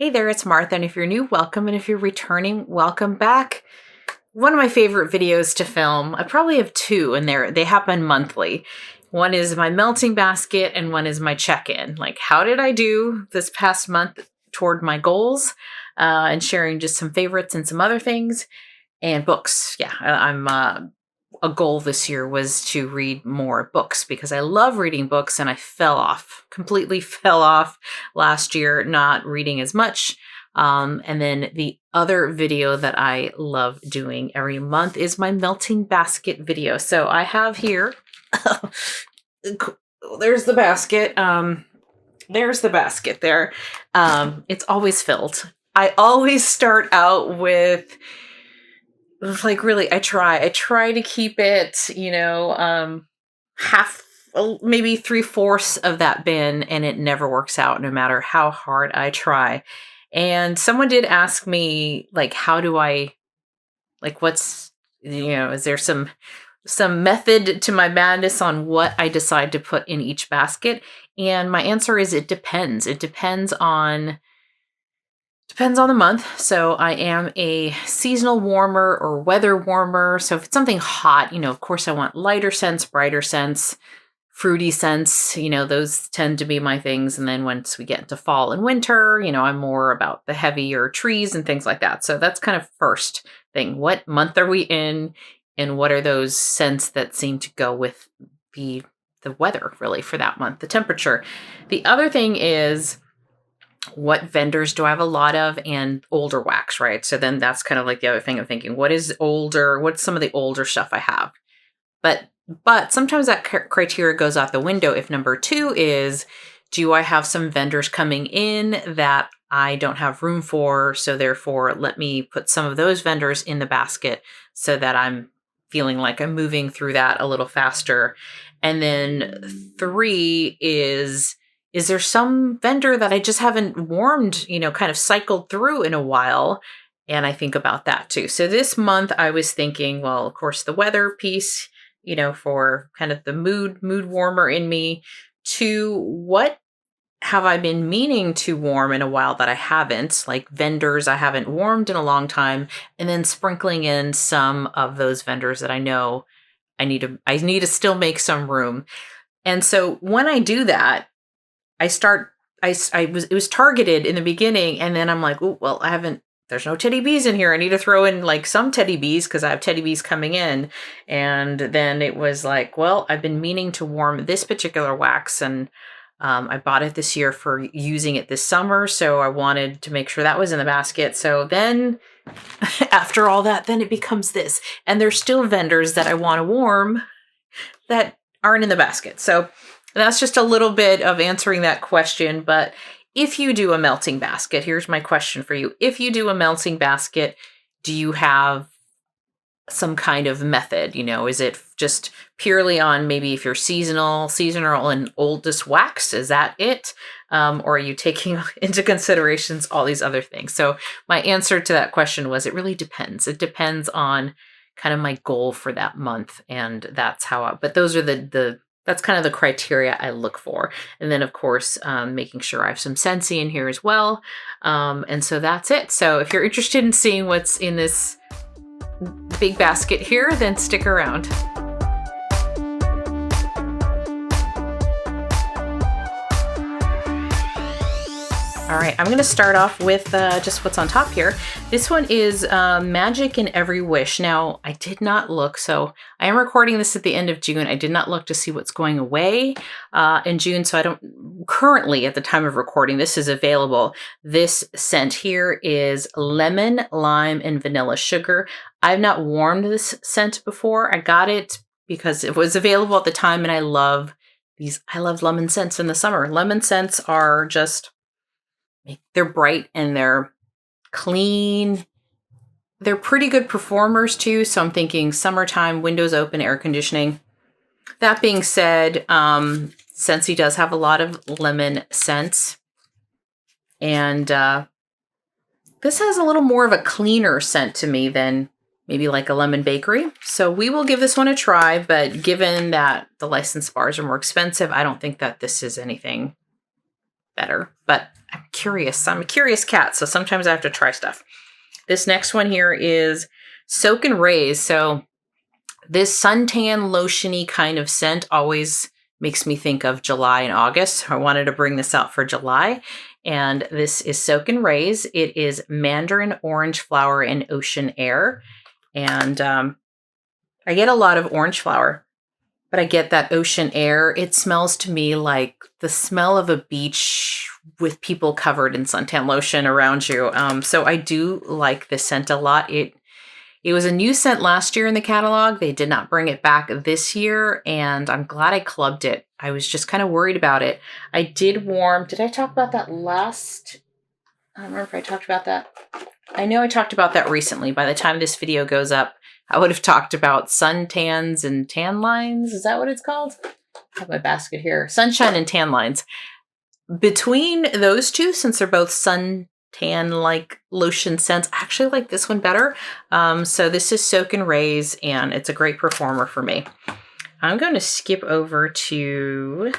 Hey there, it's Martha, and if you're new, welcome, and if you're returning, welcome back. One of my favorite videos to film, I probably have two, and they happen monthly. One is my melting basket, and one is my check-in. Like, how did I do this past month toward my goals? And sharing just some favorites and some other things. And books. Yeah, I'm a goal this year was to read more books because I love reading books, and I completely fell off last year, not reading as much. And then the other video that I love doing every month is my melting basket video. So I have here, there's the basket. There's the basket there. It's always filled. I always start out with, like, really, I try to keep it, half, maybe 3/4 of that bin, and it never works out no matter how hard I try. And someone did ask me, like, how do I, like, is there some method to my madness on what I decide to put in each basket? And my answer is it depends. It depends on the month. So I am a seasonal warmer or weather warmer. So if it's something hot, of course I want lighter scents, brighter scents, fruity scents, those tend to be my things. And then once we get into fall and winter, I'm more about the heavier trees and things like that. So that's kind of first thing. What month are we in? And what are those scents that seem to go with the weather, really, for that month, the temperature? The other thing is, what vendors do I have a lot of, and older wax, right? So then that's kind of like the other thing I'm thinking, what's some of the older stuff I have? But sometimes that criteria goes out the window if number two is, do I have some vendors coming in that I don't have room for? So therefore, let me put some of those vendors in the basket so that I'm feeling like I'm moving through that a little faster. And then three is there some vendor that I just haven't warmed, kind of cycled through in a while? And I think about that too. So this month I was thinking, well, of course, the weather piece, for kind of the mood warmer in me. To what have I been meaning to warm in a while that I haven't, like vendors I haven't warmed in a long time, and then sprinkling in some of those vendors that I know I need to still make some room. And so when I do that, it was targeted in the beginning, and then I'm like, oh, well, there's no teddy bees in here. I need to throw in like some teddy bees because I have teddy bees coming in. And then it was like, well, I've been meaning to warm this particular wax, and I bought it this year for using it this summer. So I wanted to make sure that was in the basket. So then after all that, then it becomes this. And there's still vendors that I want to warm that aren't in the basket. So that's just a little bit of answering that question. But if you do a melting basket, here's my question for you. If you do a melting basket, do you have some kind of method? Is it just purely on, maybe if you're seasonal and oldest wax, is that it? Or are you taking into considerations all these other things? So my answer to that question was, it really depends. It depends on kind of my goal for that month. And that's but those are that's kind of the criteria I look for. And then, of course, making sure I have some Scentsy in here as well. And so that's it. So if you're interested in seeing what's in this big basket here, then stick around. All right, I'm going to start off with just what's on top here. This one is Magic in Every Wish. Now, I did not look, so I am recording this at the end of June. I did not look to see what's going away in June, so I don't currently, at the time of recording, this is available. This scent here is lemon, lime, and vanilla sugar. I've not warmed this scent before. I got it because it was available at the time, and I love lemon scents in the summer. Lemon scents are just, they're bright and they're clean. They're pretty good performers too. So I'm thinking summertime, windows open, air conditioning. That being said, Scentsy does have a lot of lemon scents. And this has a little more of a cleaner scent to me than maybe like a lemon bakery. So we will give this one a try. But given that the licensed bars are more expensive, I don't think that this is anything better. But I'm curious. I'm a curious cat, so sometimes I have to try stuff. This next one here is Soak and Raise. So this suntan lotion-y kind of scent always makes me think of July and August. I wanted to bring this out for July. And this is Soak and Raise. It is mandarin, orange flower, and ocean air. And I get a lot of orange flower, but I get that ocean air. It smells to me like the smell of a beach with people covered in suntan lotion around you. So I do like this scent a lot. It was a new scent last year in the catalog. They did not bring it back this year, and I'm glad I clubbed it. I was just kind of worried about it. I did warm. Did I talk about that last? I don't remember if I talked about that. I know I talked about that recently. By the time this video goes up, I would have talked about suntans and tan lines. Is that what it's called? I have my basket here. Sunshine and tan lines. Between those two, since they're both suntan-like lotion scents, I actually like this one better. So this is Soak and Raise, and it's a great performer for me. I'm going to skip over to,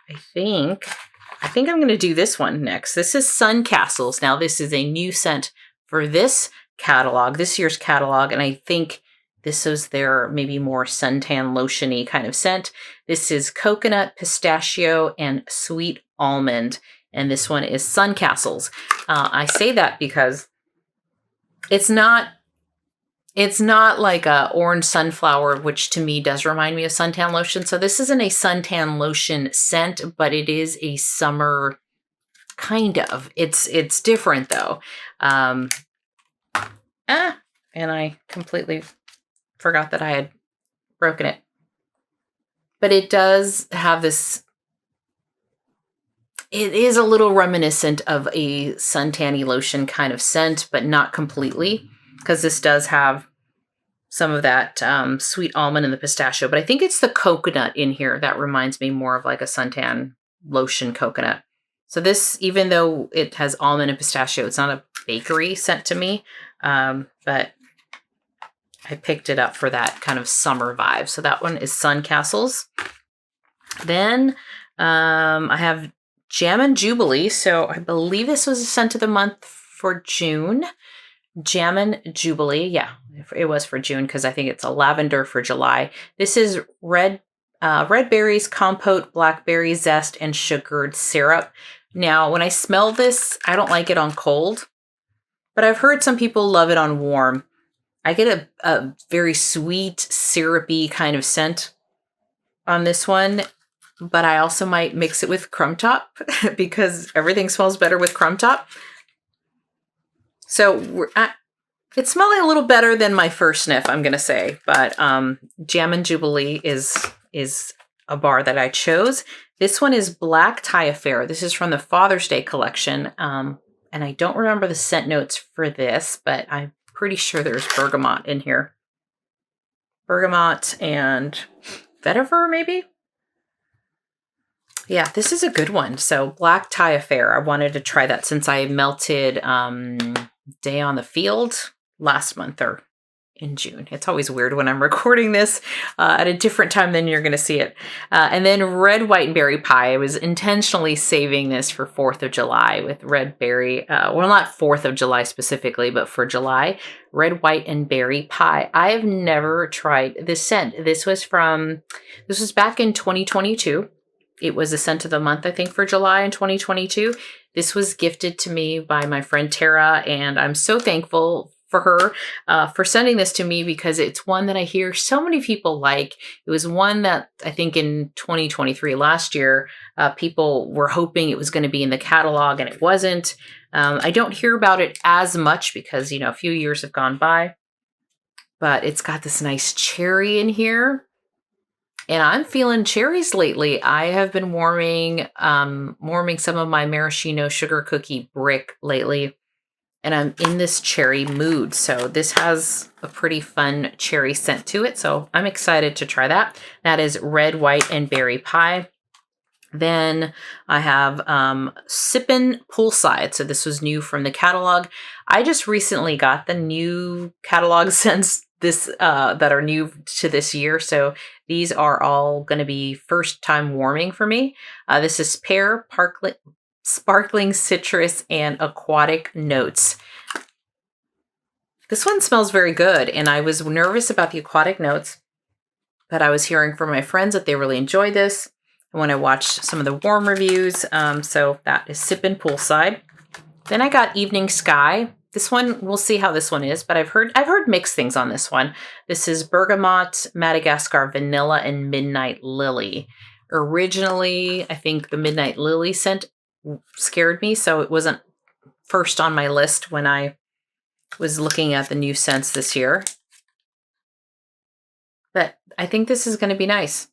I think I'm going to do this one next. This is Sun Castles. Now, this is a new scent for this catalog, this year's catalog, and I think this is their maybe more suntan lotion-y kind of scent. This is coconut, pistachio, and sweet almond, and this one is Sun Castles. I say that because it's not like a orange sunflower, which to me does remind me of suntan lotion. So this isn't a suntan lotion scent, but it is a summer kind of. It's different though. And I completely forgot that I had broken it. But it does have this, it is a little reminiscent of a suntan-y lotion kind of scent, but not completely, because this does have some of that sweet almond and the pistachio. But I think it's the coconut in here that reminds me more of like a suntan lotion coconut. So this, even though it has almond and pistachio, it's not a bakery scent to me, but I picked it up for that kind of summer vibe. So that one is Sun Castles. Then I have Jammin' Jubilee. So I believe this was a scent of the month for June. Jammin' Jubilee. Yeah, it was for June because I think it's a lavender for July. This is red berries, compote, blackberry zest, and sugared syrup. Now, when I smell this, I don't like it on cold, but I've heard some people love it on warm. I get a very sweet, syrupy kind of scent on this one, but I also might mix it with Crumb Top because everything smells better with Crumb Top. So it's smelling a little better than my first sniff, I'm going to say, but Jammin' Jubilee is a bar that I chose. This one is Black Tie Affair. This is from the Father's Day collection, and I don't remember the scent notes for this, but I'm pretty sure there's bergamot in here. Bergamot and vetiver, maybe? Yeah, this is a good one. So Black Tie Affair. I wanted to try that since I melted Day on the Field last month or in June. It's always weird when I'm recording this at a different time than you're going to see it. And then Red, White, and Berry Pie. I was intentionally saving this for 4th of July with red berry. Well, not 4th of July specifically, but for July. Red, White, and Berry Pie. I have never tried this scent. This was back in 2022. It was a scent of the month, I think, for July in 2022. This was gifted to me by my friend Tara, and I'm so thankful for her for sending this to me because it's one that I hear so many people like. It was one that I think in 2023, last year, people were hoping it was going to be in the catalog, and it wasn't. I don't hear about it as much because, a few years have gone by, but it's got this nice cherry in here. And I'm feeling cherries lately. I have been warming some of my maraschino sugar cookie brick lately, and I'm in this cherry mood. So this has a pretty fun cherry scent to it. So I'm excited to try that. That is Red, White, and Berry Pie. Then I have Sippin' Poolside. So this was new from the catalog. I just recently got the new catalog scents that are new to this year. So these are all going to be first time warming for me. This is Pear, sparkling citrus and aquatic notes. This one smells very good, and I was nervous about the aquatic notes, but I was hearing from my friends that they really enjoyed this when I watched some of the warm reviews. So that is Sippin' Poolside. Then I got Evening Sky. This one, we'll see how this one is, but I've heard mixed things on this one. This is Bergamot, Madagascar Vanilla, and Midnight Lily. Originally, I think the Midnight Lily scent scared me, so it wasn't first on my list when I was looking at the new scents this year. But I think this is going to be nice.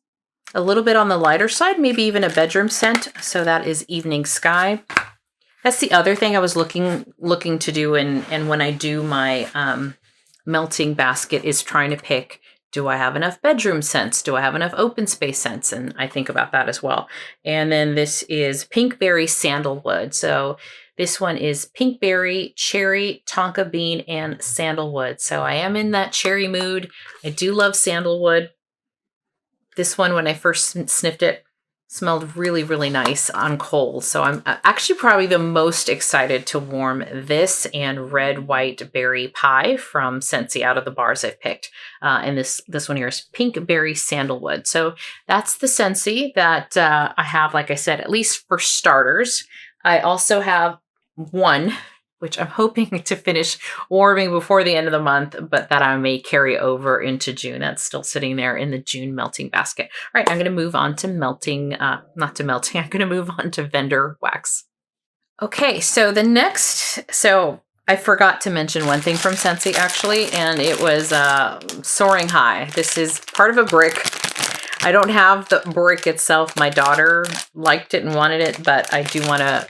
A little bit on the lighter side, maybe even a bedroom scent. So that is Evening Sky. That's the other thing I was looking to do, and when I do my melting basket, is trying to pick, do I have enough bedroom scents? Do I have enough open space scents? And I think about that as well. And then this is Pinkberry Sandalwood. So this one is pinkberry, cherry, tonka bean, and sandalwood. So I am in that cherry mood. I do love sandalwood. This one, when I first sniffed it, smelled really, really nice on coals. So I'm actually probably the most excited to warm this and Red White Berry Pie from Scentsy out of the bars I've picked. And this one here is Pinkberry Sandalwood. So that's the Scentsy that I have, like I said, at least for starters. I also have one, which I'm hoping to finish warming before the end of the month, but that I may carry over into June. That's still sitting there in the June melting basket. All right, I'm going to move on to melting, I'm going to move on to Vendor Wax. Okay, so I forgot to mention one thing from Scentsy actually, and it was Soaring High. This is part of a brick. I don't have the brick itself. My daughter liked it and wanted it, but I do want to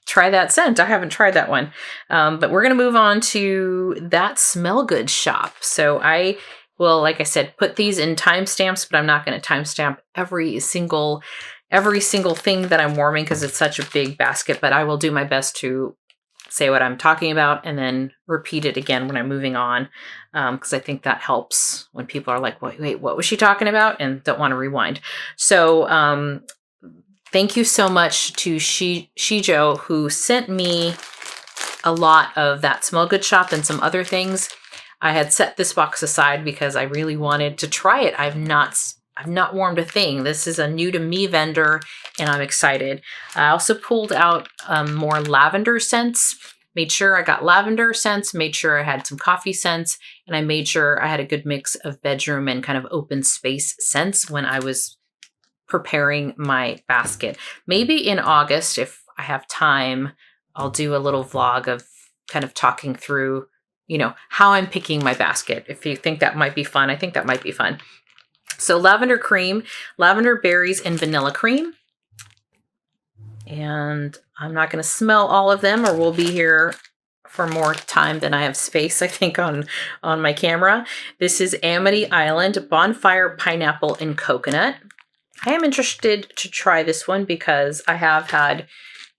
try that scent. I haven't tried that one. But we're going to move on to That Smell Good shop. So I will, like I said, put these in timestamps, but I'm not going to timestamp every single thing that I'm warming because it's such a big basket, but I will do my best to say what I'm talking about and then repeat it again when I'm moving on. Because I think that helps when people are like, wait, what was she talking about? And don't want to rewind. So, thank you so much to Shijo, who sent me a lot of That Smell Good shop and some other things. I had set this box aside because I really wanted to try it. I've not warmed a thing. This is a new to me vendor, and I'm excited. I also pulled out more lavender scents. Made sure I got lavender scents, made sure I had some coffee scents, and I made sure I had a good mix of bedroom and kind of open space scents when I was preparing my basket. Maybe in August, if I have time, I'll do a little vlog of kind of talking through, how I'm picking my basket. If you think that might be fun, I think that might be fun. So lavender cream, lavender berries, and vanilla cream. And I'm not going to smell all of them, or we'll be here for more time than I have space, I think, on my camera. This is Amity Island, Bonfire, Pineapple, and Coconut. I am interested to try this one because I have had,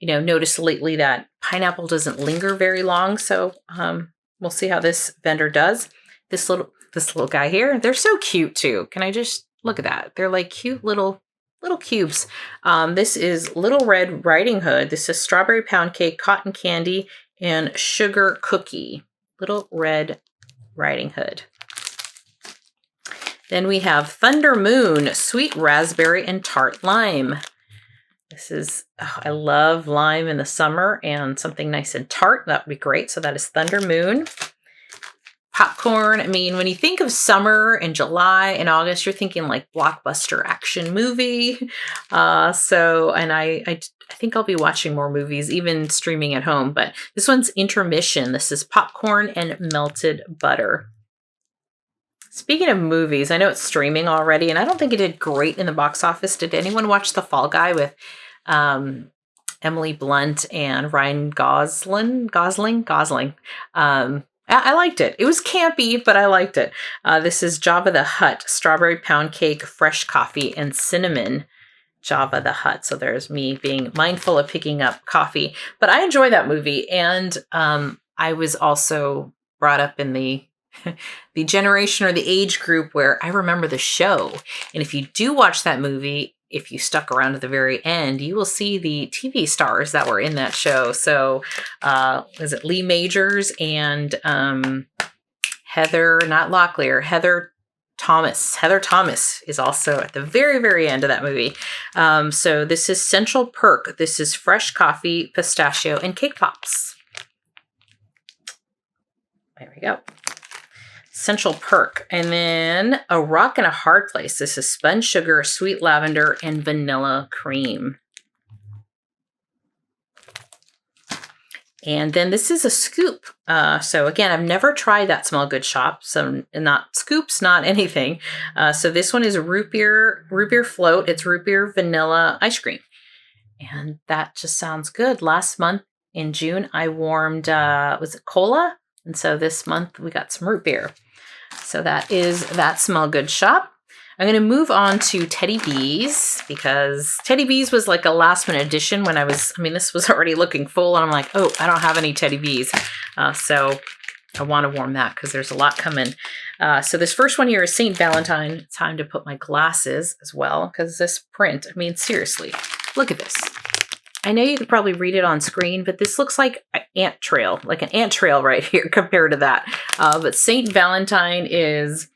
noticed lately that pineapple doesn't linger very long. So we'll see how this vendor does. This little guy here, they're so cute too. Can I just look at that? They're like cute little cubes. This is Little Red Riding Hood. This is Strawberry Pound Cake, Cotton Candy, and Sugar Cookie. Little Red Riding Hood. Then we have Thunder Moon, Sweet Raspberry and Tart Lime. This is, I love lime in the summer and something nice and tart. That would be great. So that is Thunder Moon. Popcorn. I mean, when you think of summer and July and August, you're thinking like blockbuster action movie. And I think I'll be watching more movies, even streaming at home. But this one's Intermission. This is Popcorn and Melted Butter. Speaking of movies, I know it's streaming already, and I don't think it did great in the box office. Did anyone watch The Fall Guy with Emily Blunt and Ryan Gosling? I liked it. It was campy, but I liked it. This is Jabba the Hutt, Strawberry Pound Cake, Fresh Coffee, and Cinnamon. Jabba the Hutt. So there's me being mindful of picking up coffee. But I enjoy that movie. And I was also brought up in the generation or the age group where I remember the show. And if you do watch that movie, if you stuck around to the very end, you will see the TV stars that were in that show. So, is it Lee Majors and Heather, not Locklear, Heather Thomas. Heather Thomas is also at the very, very end of that movie. So this is Central Perk. This is fresh coffee, pistachio, and cake pops. There we go. Central Perk. And then A Rock and a Hard Place. This is spun sugar, sweet lavender, and vanilla cream. And then this is a scoop. So again, I've never tried that Smell Good shop. So not scoops, not anything. So this one is root beer float. It's root beer vanilla ice cream. And that just sounds good. Last month in June, I warmed, was it cola? And so this month we got some root beer. So that is that Smell Good shop. I'm going to move on to Teddy Bees because Teddy Bees was like a last minute addition when this was already looking full and I'm like, oh, I don't have any Teddy Bees. So I want to warm that because there's a lot coming. So this first one here is St. Valentine. It's time to put my glasses as well because this print, seriously, look at this. I know you could probably read it on screen, but this looks like an ant trail right here compared to that. But St. Valentine is,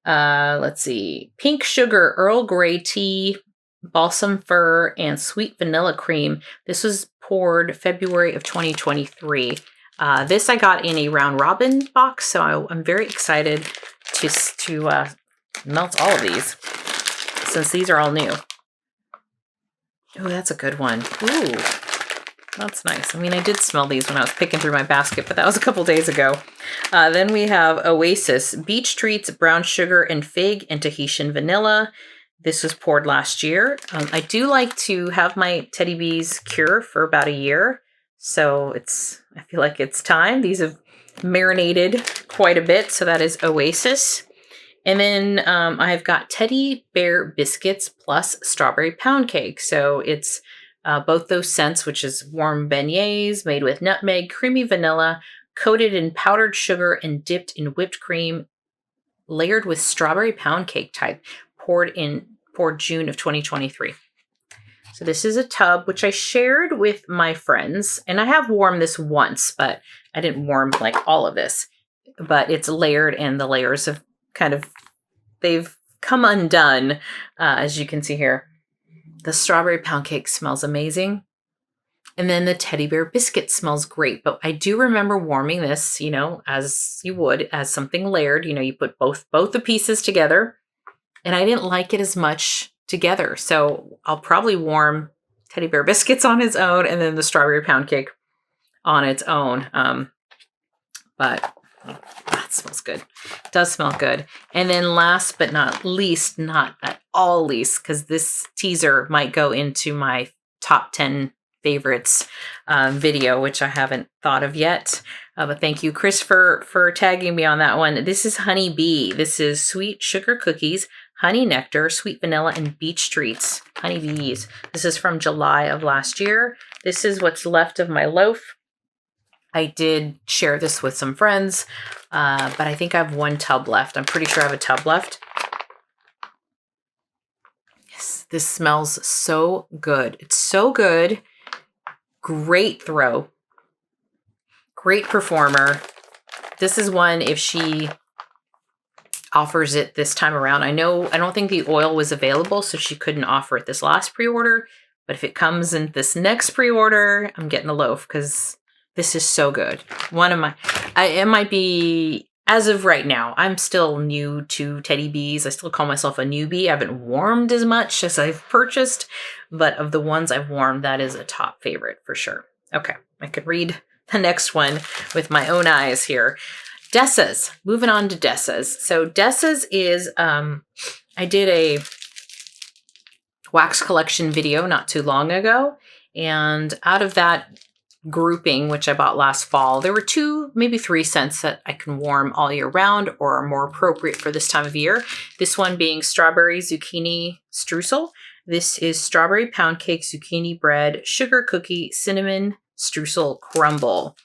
let's see, pink sugar, Earl Grey tea, balsam fir, and sweet vanilla cream. This was poured February of 2023. This I got in a round robin box, so I'm very excited to melt all of these since these are all new. Oh, that's a good one. Ooh, that's nice. I did smell these when I was picking through my basket, but that was a couple days ago. Then we have Oasis, Beach Treats, Brown Sugar and Fig, and Tahitian Vanilla. This was poured last year. I do like to have my Teddy Bees cure for about a year, so I feel like it's time. These have marinated quite a bit, so that is Oasis. And then I've got Teddy Bear Biscuits plus Strawberry Pound Cake. So it's both those scents, which is warm beignets made with nutmeg, creamy vanilla, coated in powdered sugar and dipped in whipped cream, layered with strawberry pound cake type, poured June of 2023. So this is a tub, which I shared with my friends. And I have warmed this once, but I didn't warm like all of this. But it's layered and the layers have they've come undone, as you can see here. The strawberry pound cake smells amazing. And then the teddy bear biscuit smells great. But I do remember warming this, as you would, as something layered. You put both the pieces together. And I didn't like it as much together. So I'll probably warm teddy bear biscuits on its own and then the strawberry pound cake on its own. But that smells good. It does smell good. And then last but not least, not at all least, because this teaser might go into my top 10 favorites video, which I haven't thought of yet. But thank you, Chris, for tagging me on that one. This is Honey Bee. This is sweet sugar cookies, honey nectar, sweet vanilla, and beach treats. Honey Bees. This is from July of last year. This is what's left of my loaf. I did share this with some friends, but I think I have one tub left. I'm pretty sure I have a tub left. Yes, this smells so good. It's so good. Great throw. Great performer. This is one, if she offers it this time around. I don't think the oil was available, so she couldn't offer it this last pre-order. But if it comes in this next pre-order, I'm getting the loaf because this is so good. It might be, as of right now, I'm still new to Teddy Bees. I still call myself a newbie. I haven't warmed as much as I've purchased, but of the ones I've warmed, that is a top favorite for sure. Okay, I could read the next one with my own eyes here. Dessa's. Moving on to Dessa's. So Dessa's is, I did a wax collection video not too long ago, and out of that grouping, which I bought last fall, there were 2, maybe 3 scents that I can warm all year round or are more appropriate for this time of year. This one being strawberry zucchini streusel. This is strawberry pound cake, zucchini bread, sugar cookie, cinnamon streusel crumble.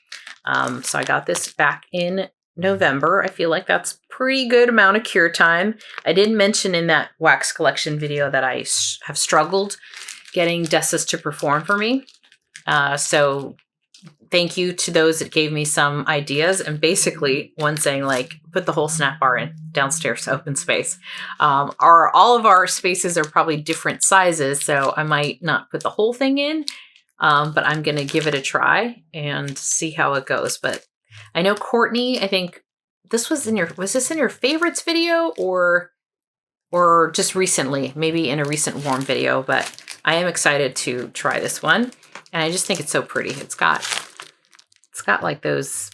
So I got this back in November. I feel like that's pretty good amount of cure time. I did mention in that wax collection video that I have struggled getting Dessas to perform for me. So thank you to those that gave me some ideas, and basically one saying like, put the whole snap bar in downstairs, open space. All of our spaces are probably different sizes, so I might not put the whole thing in, but I'm going to give it a try and see how it goes. But I know Courtney, I think this was this in your favorites video or just recently, maybe in a recent warm video, but I am excited to try this one. And I just think it's so pretty. It's got like those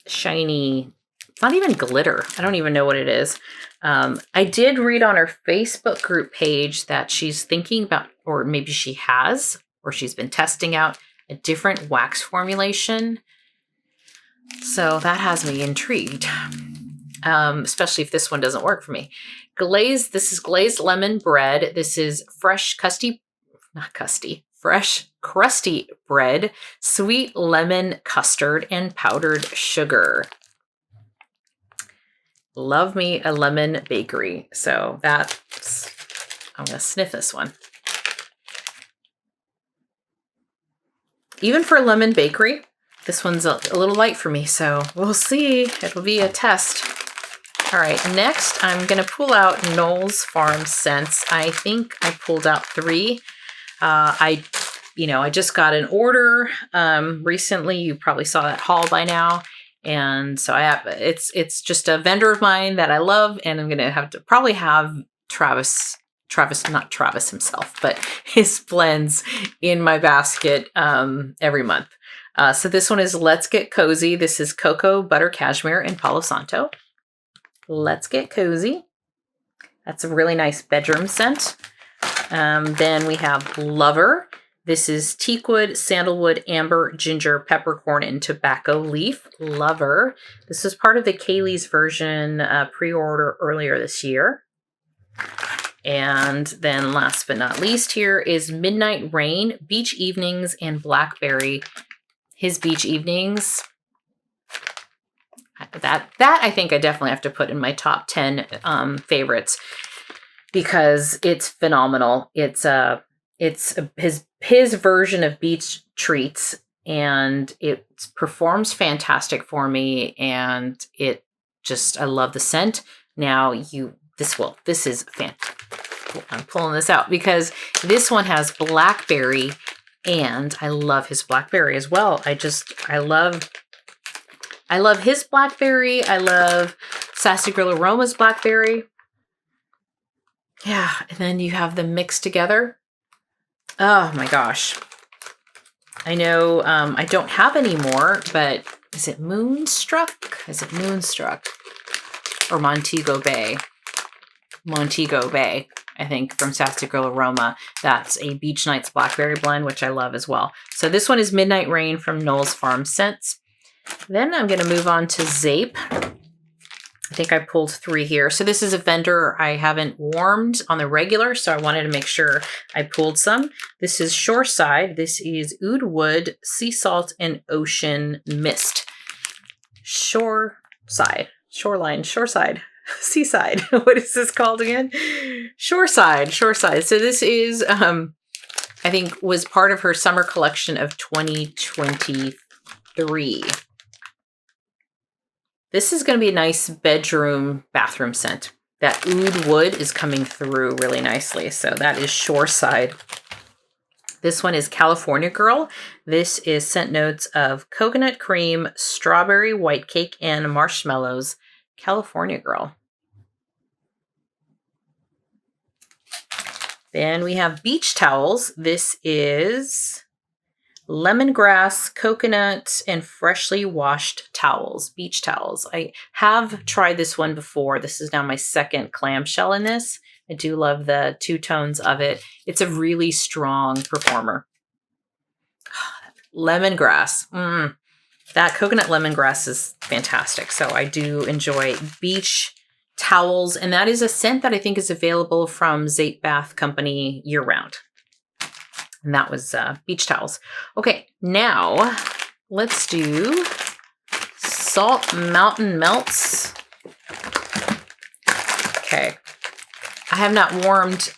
shiny, it's not even glitter. I don't even know what it is. I did read on her Facebook group page that she's thinking about, or maybe she has, or she's been testing out a different wax formulation. So that has me intrigued, especially if this one doesn't work for me. This is glazed lemon bread. This is fresh crusty bread, sweet lemon custard, and powdered sugar. Love me a lemon bakery. So I'm going to sniff this one. Even for a lemon bakery, this one's a little light for me, so we'll see. It'll be a test. All right, next I'm going to pull out Knowles Farm scents. I think I pulled out 3. I just got an order recently. You probably saw that haul by now. And so it's just a vendor of mine that I love, and I'm going to probably have not Travis himself, but his blends in my basket every month. So this one is Let's Get Cozy. This is Cocoa, Butter, Cashmere, and Palo Santo. Let's Get Cozy. That's a really nice bedroom scent. Then we have Lover. This is teakwood, sandalwood, amber, ginger, peppercorn, and tobacco leaf. Lover. This is part of the Kaylee's version pre-order earlier this year. And then last but not least here is Midnight Rain, Beach Evenings, and Blackberry. His Beach Evenings. That I think I definitely have to put in my top 10 favorites because it's phenomenal. It's his version of Beach Treats, and it performs fantastic for me, and I love the scent. Now this is fantastic. I'm pulling this out because this one has blackberry, and I love his blackberry as well. I love his blackberry. I love Sassy Grill Aroma's blackberry. Yeah, and then you have them mixed together. Oh my gosh. I know I don't have any more, but is it Moonstruck? Or Montego Bay? Montego Bay, I think, from Sassy Grill Aroma. That's a Beach Nights Blackberry blend, which I love as well. So this one is Midnight Rain from Knowles Farm Scents. Then I'm going to move on to Zeep. I think I pulled 3 here. So this is a vendor I haven't warmed on the regular, so I wanted to make sure I pulled some. This is Shoreside. This is Oud Wood, Sea Salt, and Ocean Mist. Shoreside. Seaside. What is this called again? Shoreside. So this is, I think, was part of her summer collection of 2023. This is going to be a nice bathroom scent. That Oud Wood is coming through really nicely. So that is Shoreside. This one is California Girl. This is scent notes of coconut cream, strawberry white cake, and marshmallows. California Girl. Then we have beach towels. This is lemongrass, coconut, and freshly washed towels. Beach towels. I have tried this one before. This is now my 2nd clamshell in this. I do love the 2 tones of it. It's a really strong performer. Lemongrass. That coconut lemongrass is fantastic. So I do enjoy beach towels. And that is a scent that I think is available from Zeep Bath Company year-round. And that was beach towels. Okay, now let's do Salt Mountain Melts. Okay. I have not warmed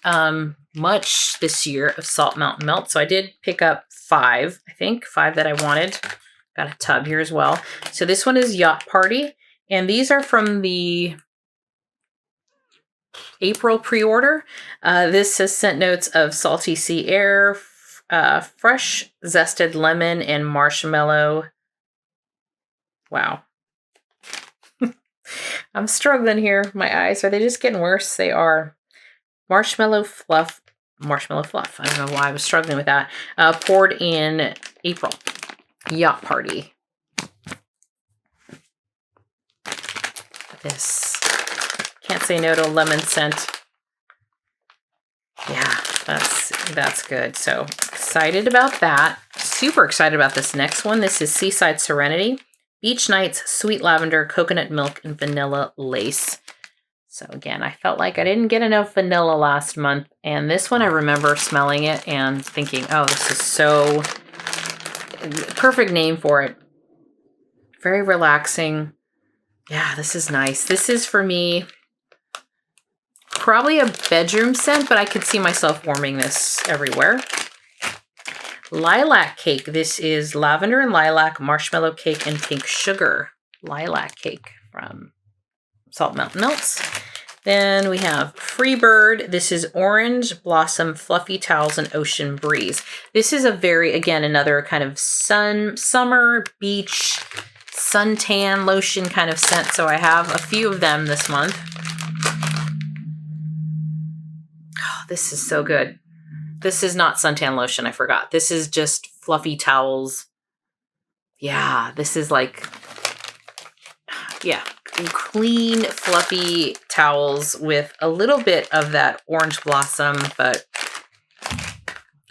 much this year of Salt Mountain Melt, so I did pick up 5, I think. 5 that I wanted. Got a tub here as well. So this one is Yacht Party, and these are from the April pre-order. This has scent notes of salty sea air, fresh zested lemon, and marshmallow. Wow. I'm struggling here. My eyes, are they just getting worse? They are. Marshmallow fluff. Marshmallow fluff. I don't know why I was struggling with that. Poured in April. Yacht Party. This. Can't say no to a lemon scent. Yeah, that's good. So excited about that. Super excited about this next one. This is Seaside Serenity. Beach Nights, Sweet Lavender, Coconut Milk, and Vanilla Lace. So again, I felt like I didn't get enough vanilla last month. And this one, I remember smelling it and thinking, oh, this is so perfect name for it. Very relaxing. Yeah, this is nice. This is for me probably a bedroom scent, but I could see myself warming this everywhere. Lilac Cake. This is lavender and lilac, marshmallow cake, and pink sugar. Lilac Cake from Salt Mountain Melts. Then we have Freebird. This is Orange Blossom Fluffy Towels and Ocean Breeze. This is a very, again, another kind of summer, beach, suntan lotion kind of scent. So I have a few of them this month. Oh, this is so good. This is not suntan lotion, I forgot. This is just fluffy towels. Yeah, this is like, yeah, clean, fluffy towels with a little bit of that orange blossom, but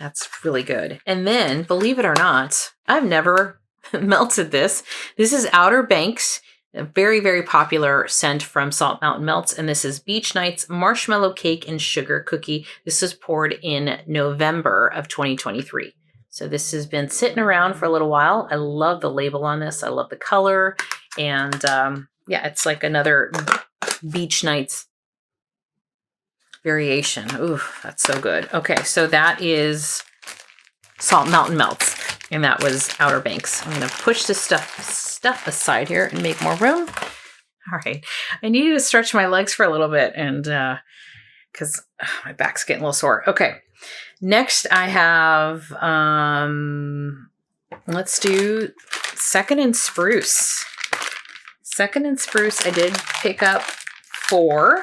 that's really good. And then, believe it or not, I've never melted this. This is Outer Banks. A very, very popular scent from Salt Mountain Melts. And this is Beach Nights, Marshmallow Cake, and Sugar Cookie. This was poured in November of 2023. So this has been sitting around for a little while. I love the label on this. I love the color. And yeah, it's like another Beach Nights variation. Ooh, that's so good. Okay, so that is Salt Mountain Melts. And that was Outer Banks. I'm going to push this stuff aside here and make more room. All right. I needed to stretch my legs for a little bit and because my back's getting a little sore. Okay. Next I have, let's do Second and Spruce. Second and Spruce, I did pick up 4.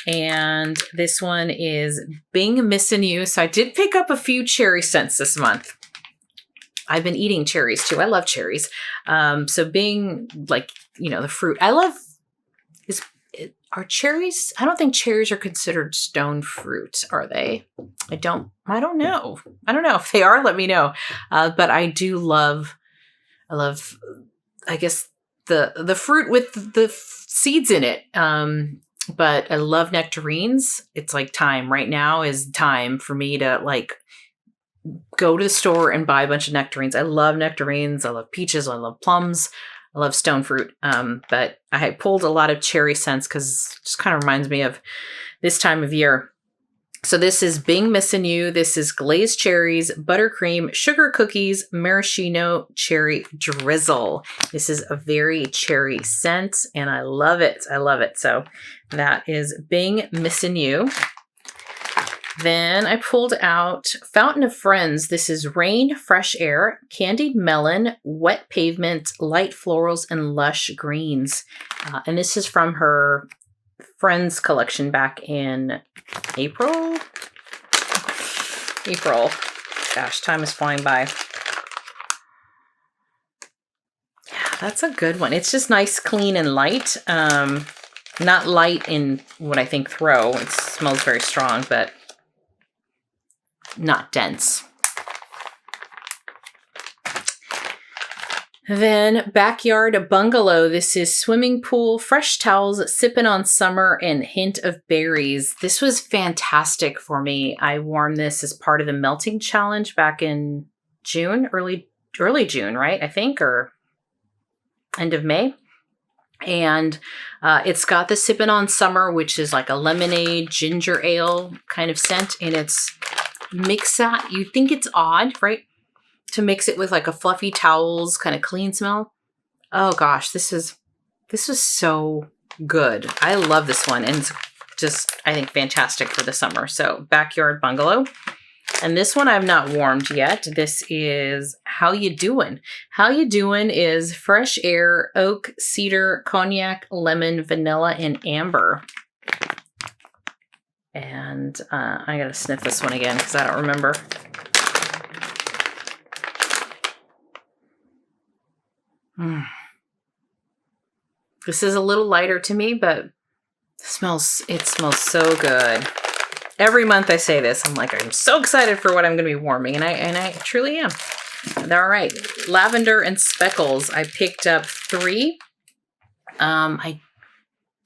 And this one is Bing Missin' You. So I did pick up a few cherry scents this month. I've been eating cherries too. I love cherries. So being like, you know, the fruit, I love are cherries. I don't think cherries are considered stone fruit. Are they? I don't know. I don't know if they are. Let me know. But I love, I guess the fruit with the seeds in it. But I love nectarines. It's like time right now is time for me to like go to the store and buy a bunch of nectarines. I love nectarines. I love peaches. I love plums. I love stone fruit. But I pulled a lot of cherry scents because it just kind of reminds me of this time of year. So this is Bing Missin' You. This is glazed cherries, buttercream, sugar cookies, maraschino cherry drizzle. This is a very cherry scent and I love it. I love it. So that is Bing Missin' You. Then I pulled out Fountain of Friends. This is Rain, Fresh Air, Candied Melon, Wet Pavement, Light Florals, and Lush Greens. And this is from her Friends collection back in April. Gosh, time is flying by. Yeah, that's a good one. It's just nice, clean, and light. Not light in what I think throw. It smells very strong, but not dense. Then Backyard Bungalow. This is Swimming Pool, Fresh Towels, Sippin' on Summer, and Hint of Berries. This was fantastic for me. I warmed this as part of the Melting Challenge back in June, early June, right? I think, or end of May. And it's got the Sippin' on Summer, which is like a lemonade ginger ale kind of scent. And it's mix that. You think it's odd, right? To mix it with like a fluffy towels kind of clean smell. Oh gosh, this is so good. I love this one. And it's just, I think, fantastic for the summer. So Backyard Bungalow. And this one I've not warmed yet. This is How You Doin'. How You Doin' is fresh air, oak, cedar, cognac, lemon, vanilla, and amber. And I gotta sniff this one again because I don't remember. This is a little lighter to me, but it smells so good. Every month I say this, I'm like, I'm so excited for what I'm going to be warming, and I truly am. All right, Lavender and Speckles. I picked up 3. I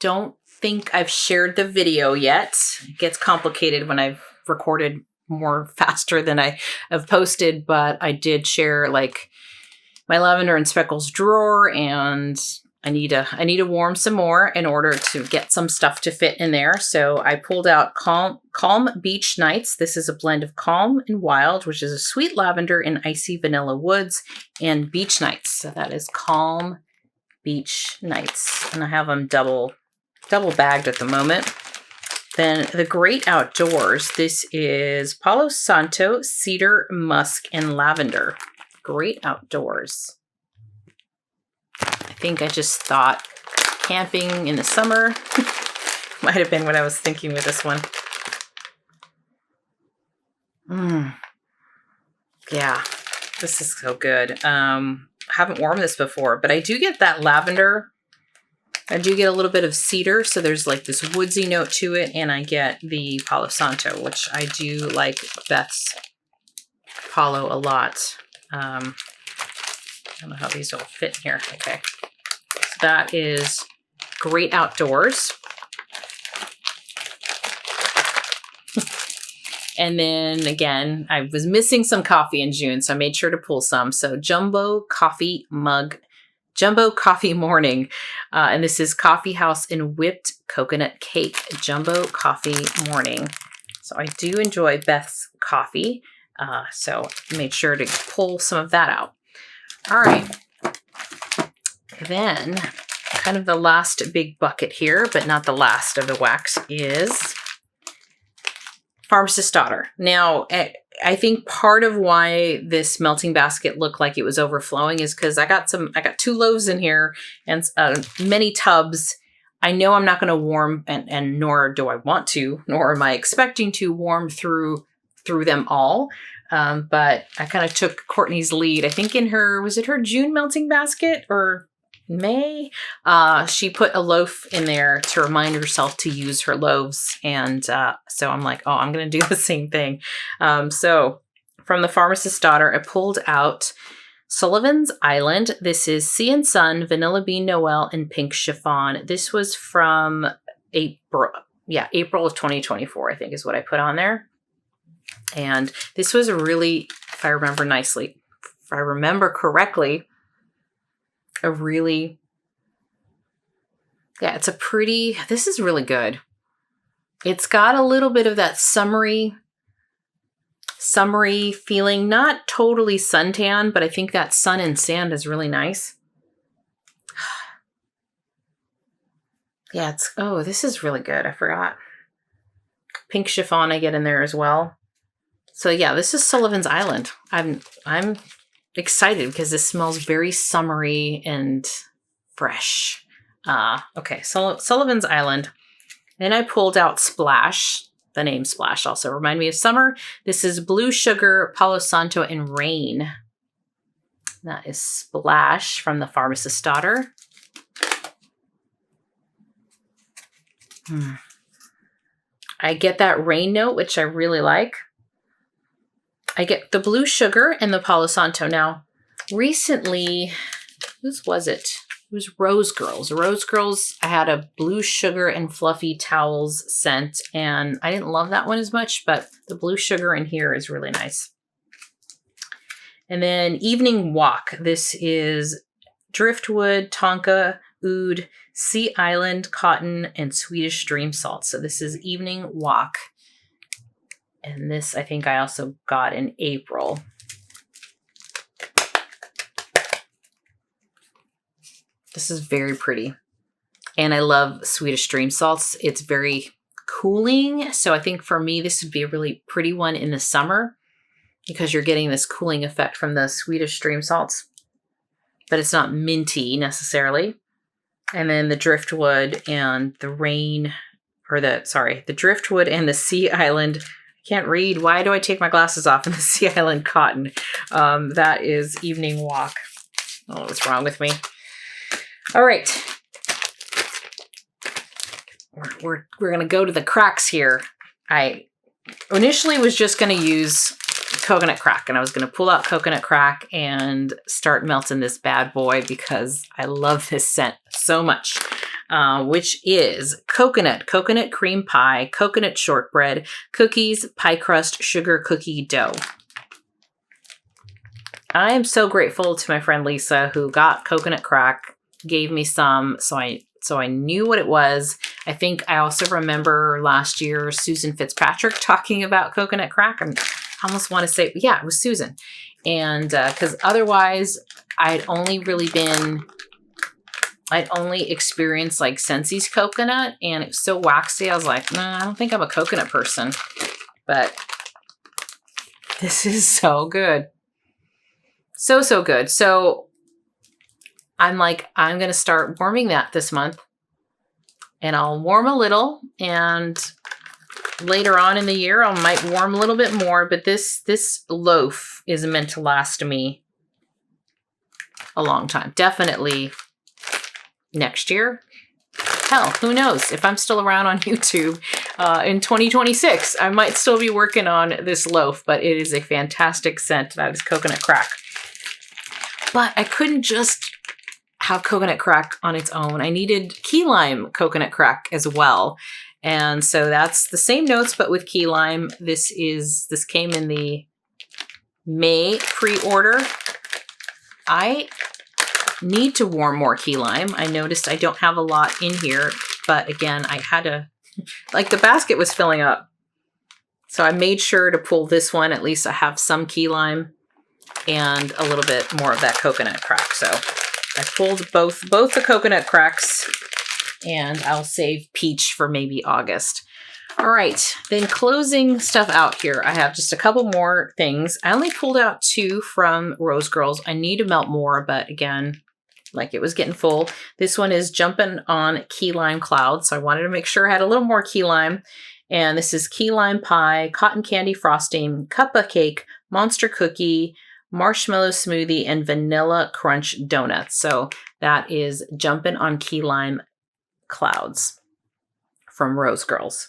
don't think I've shared the video yet. It gets complicated when I've recorded more faster than I have posted, but I did share like my Lavender and Speckles drawer, and I need to warm some more in order to get some stuff to fit in there. So I pulled out Calm Beach Nights. This is a blend of Calm and Wild, which is a sweet lavender and icy vanilla woods, and Beach Nights. So that is Calm Beach Nights. And I have them double bagged at the moment. Then the Great Outdoors. This is Palo Santo, Cedar, Musk, and Lavender. Great Outdoors. I think I just thought camping in the summer might have been what I was thinking with this one. Yeah, this is so good. I haven't warmed this before, but I do get that lavender. I do get a little bit of cedar, so there's like this woodsy note to it, and I get the Palo Santo, which I do like Beth's Palo a lot. I don't know how these all fit in here. Okay. So that is Great Outdoors. And then again, I was missing some coffee in June, so I made sure to pull some. So Jumbo Coffee Morning. And this is Coffee House and Whipped Coconut Cake. Jumbo Coffee Morning. So I do enjoy Beth's coffee. So I made sure to pull some of that out. All right. Then kind of the last big bucket here, but not the last of the wax, is Pharmacist's Daughter. Now, I think part of why this melting basket looked like it was overflowing is because I got 2 loaves in here and many tubs. I know I'm not going to warm, and nor do I want to, nor am I expecting to warm through them all. But I kind of took Courtney's lead. I think in was it her June melting basket or May? She put a loaf in there to remind herself to use her loaves. And so I'm like, oh, I'm going to do the same thing. So from the Pharmacist's Daughter, I pulled out Sullivan's Island. This is Sea and Sun, Vanilla Bean Noel, and Pink Chiffon. This was from April of 2024, I think is what I put on there. And this was really, if I remember correctly, this is really good. It's got a little bit of that summery feeling, not totally suntan, but I think that sun and sand is really nice. Yeah, this is really good. I forgot. Pink Chiffon I get in there as well. So yeah, this is Sullivan's Island. I'm excited because this smells very summery and fresh. Okay, so Sullivan's Island. Then I pulled out Splash. The name Splash also remind me of summer. This is Blue Sugar, Palo Santo, and Rain. That is Splash from the Pharmacist's Daughter. I get that rain note, which I really like. I get the Blue Sugar and the Palo Santo. Now, recently, whose was it? It was Rose Girls. Rose Girls, I had a Blue Sugar and Fluffy Towels scent, and I didn't love that one as much, but the Blue Sugar in here is really nice. And then Evening Walk. This is driftwood, tonka, oud, sea island, cotton, and Swedish stream salt. So this is Evening Walk. And this I think I also got in April. This is very pretty. And I love Swedish stream salts. It's very cooling. So I think for me, this would be a really pretty one in the summer because you're getting this cooling effect from the Swedish stream salts, but it's not minty necessarily. And then the driftwood and the the driftwood and the sea island. I can't read. Why do I take my glasses off? In the sea island cotton. That is Evening Walk. Oh, what's wrong with me? All right. We're going to go to the cracks here. I initially was just going to use coconut crack, and I was going to pull out coconut crack and start melting this bad boy because I love this scent so much, which is coconut cream pie, coconut shortbread, cookies, pie crust, sugar cookie dough. I am so grateful to my friend Lisa who got coconut crack, gave me some, so I knew what it was. I think I also remember last year Susan Fitzpatrick talking about coconut crack, and I almost want to say, yeah, it was Susan. And because otherwise I'd only experienced like Scentsy's coconut, and it was so waxy. I was like, nah, I don't think I'm a coconut person, but this is so good. So good. So I'm like, I'm going to start warming that this month, and I'll warm a little, and later on in the year, I might warm a little bit more, but this loaf is meant to last me a long time. Definitely next year. Hell, who knows? If I'm still around on YouTube in 2026, I might still be working on this loaf, but it is a fantastic scent. That is coconut crack. But I couldn't just have coconut crack on its own. I needed key lime coconut crack as well. And so that's the same notes, but with key lime. This came in the May pre-order. I need to warm more key lime. I noticed I don't have a lot in here, but again, I had to, like the basket was filling up. So I made sure to pull this one. At least I have some key lime and a little bit more of that coconut crack. So I pulled both the coconut cracks, and I'll save peach for maybe August. All right, then closing stuff out here. I have just a couple more things. I only pulled out 2 from Rose Girls. I need to melt more, but again, like it was getting full. This one is Jumping on Key Lime Cloud. So I wanted to make sure I had a little more key lime. And this is key lime pie, cotton candy frosting, cuppa cake, monster cookie, marshmallow smoothie, and vanilla crunch donuts. So that is Jumpin' on Key Lime Clouds from Rose Girls.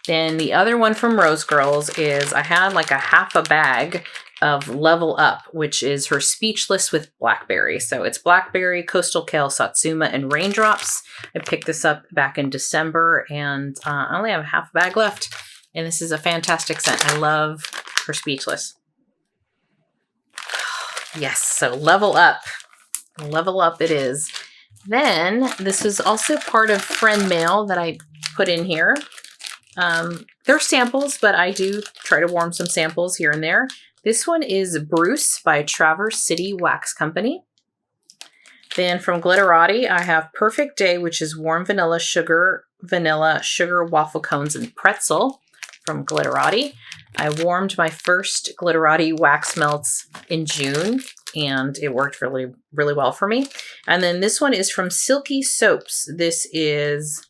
Then the other one from Rose Girls is I had like a half a bag of Level Up, which is her Speechless with Blackberry. So it's blackberry, coastal kale, satsuma, and raindrops. I picked this up back in December, and I only have half a bag left. And this is a fantastic scent. I love her Speechless. Yes, so Level Up. Level Up it is. Then this is also part of friend mail that I put in here. They're samples, but I do try to warm some samples here and there. This one is Spruce by Traverse City Wax Company. Then from Glitterati, I have Perfect Day, which is warm vanilla, sugar, waffle cones, and pretzel from Glitterati. I warmed my first Glitterati wax melts in June, and it worked really, really well for me. And then this one is from Silky Soaps. This is,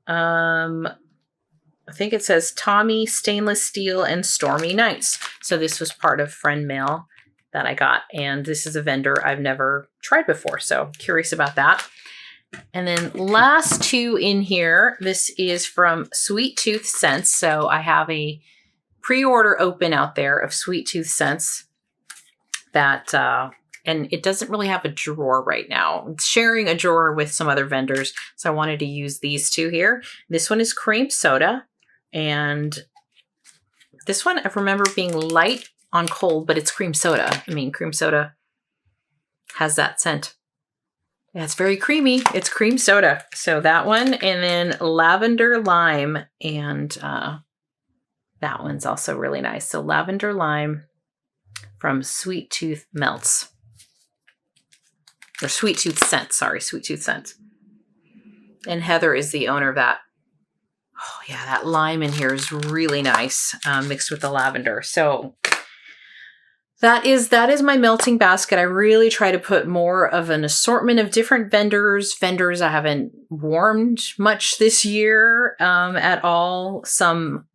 I think it says Tommy, Stainless Steel, and Stormy Nights. So this was part of friend mail that I got. And this is a vendor I've never tried before. So curious about that. And then last 2 in here, this is from Sweet Tooth Scents. So I have a pre-order open out there of Sweet Tooth Scents that, and it doesn't really have a drawer right now. It's sharing a drawer with some other vendors. So I wanted to use these 2 here. This one is cream soda. And this one I remember being light on cold, but it's cream soda. I mean, cream soda has that scent. Yeah, it's very creamy. It's cream soda. So that one, and then lavender lime, and that one's also really nice. So lavender lime from Sweet Tooth Melts. Or Sweet Tooth Scent, sorry, Sweet Tooth Scent. And Heather is the owner of that. Oh yeah, that lime in here is really nice, mixed with the lavender. So that is my melting basket. I really try to put more of an assortment of different vendors I haven't warmed much this year at all. Some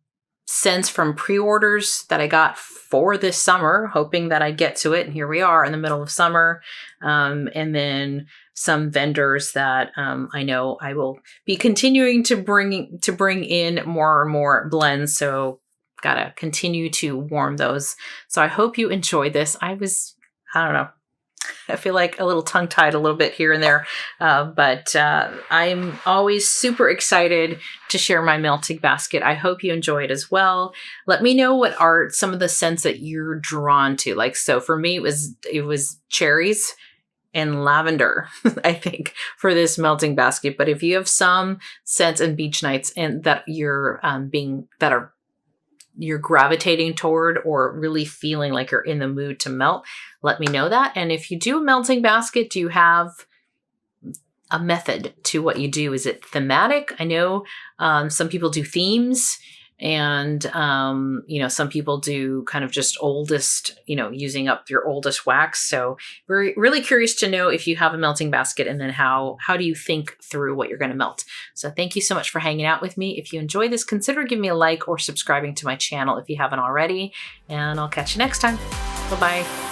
scents from pre-orders that I got for this summer, hoping that I'd get to it. And here we are in the middle of summer. And then some vendors that I know I will be continuing to bring in more and more blends. So gotta continue to warm those. So I hope you enjoyed this. I don't know. I feel like a little tongue-tied a little bit here and there, but I'm always super excited to share my melting basket. I hope you enjoy it as well. Let me know what are some of the scents that you're drawn to. Like, so for me, it was cherries and lavender, I think, for this melting basket. But if you have some scents and beach nights and that you're you're gravitating toward or really feeling like you're in the mood to melt, let me know that. And if you do a melting basket, do you have a method to what you do? Is it thematic? I know some people do themes, and some people do kind of just oldest, using up your oldest wax. So we're really curious to know if you have a melting basket, and then how do you think through what you're going to melt. So thank you so much for hanging out with me. If you enjoyed this, consider giving me a like or subscribing to my channel if you haven't already, and I'll catch you next time. Bye-bye.